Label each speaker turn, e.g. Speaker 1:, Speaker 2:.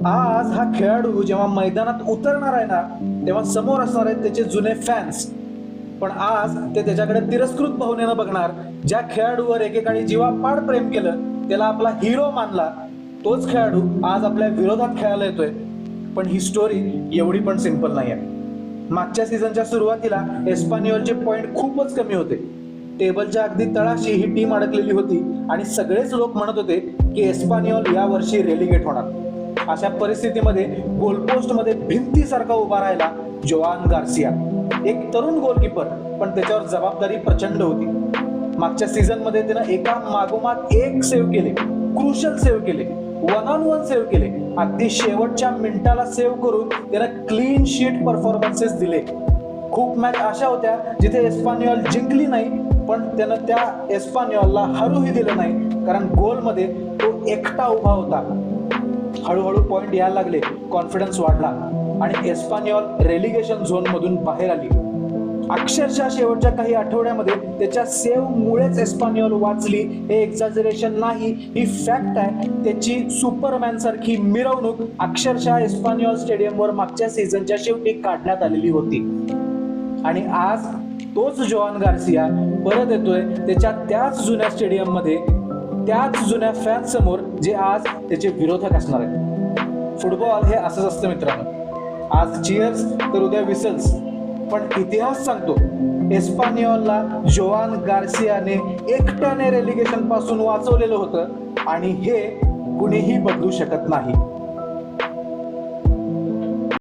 Speaker 1: आज हा खेळाडू जेव्हा मैदानात उतरणार आहे ना, तेव्हा समोर असणार आहेत त्याचे जुने फॅन्स. पण आज ते त्याच्याकडे तिरस्कृत भावनेनं बघणार. ज्या खेळाडूवर एकेकाळी जीवापाड प्रेम केलं, त्याला आपला हिरो मानला, तोच खेळाडू आज आपल्या विरोधात खेळायला येतोय. पण ही स्टोरी एवढी पण सिंपल नाही आहे. मागच्या सीझनच्या सुरुवातीला एस्पानियोलचे पॉइंट खूपच कमी होते. टेबलच्या अगदी तळाशी ही टीम अडकलेली होती आणि सगळेच लोक म्हणत होते की एस्पानियोल या वर्षी रेलिगेट होणार. अशा परिस्थितीमध्ये गोलपोस्ट मध्ये भिंतीसारखा उभा राहिला जोआन गार्सिया, एक तरुण गोलकीपर, पण त्याच्यावर जबाबदारी प्रचंड होती. मागच्या सीझन मध्ये त्यानं एका मागोमाग एक सेव्ह केले, क्रुशल सेव्ह केले, वन ऑन वन सेव्ह केले, अगदी शेवटच्या मिनिटाला सेव्ह करून त्यानं क्लीन शीट परफॉर्मन्सेस दिले. खूप मॅच अशा होत्या जिथे एस्पानियोल जिंकली नाही, पण त्यानं त्या एस्पानियोलला हरूही दिलं नाही, कारण गोलमध्ये तो एकटा उभा होता. हळूहळू पॉइंट यायला लागले, कॉन्फिडन्स वाढला आणि एस्पानियोल रेलिगेशन झोन मधून बाहेर आली. अक्षरशः शेवटच्या काही आठवड्यामध्ये त्याच्या सेव्ह मुळेच एस्पानियोल वाचली, हे एक्झॅजरेशन नाही, ही फॅक्ट आहे. त्याची सुपरमॅन सारखी मिरवणूक अक्षरशः एस्पानियोल स्टेडियमवर मागच्या सीझनच्या शेवटी काढण्यात आलेली होती. आणि आज तोच जोआन गार्सिया परत येतोय त्याच्या त्याच जुन्या स्टेडियम मध्ये, त्याच जुन्या फॅन्स समोर, जे आज त्याचे विरोधक असणार आहेत. फुटबॉल हे असंच असतं मित्रांनो, आज चिअर्स तर उद्या विसल्स. पण इतिहास सांगतो, एस्पानियोलला जोआन गार्सियाने एकट्याने रेलिगेशन पासून वाचवलेलं होतं आणि हे कुणीही बदलू शकत नाही.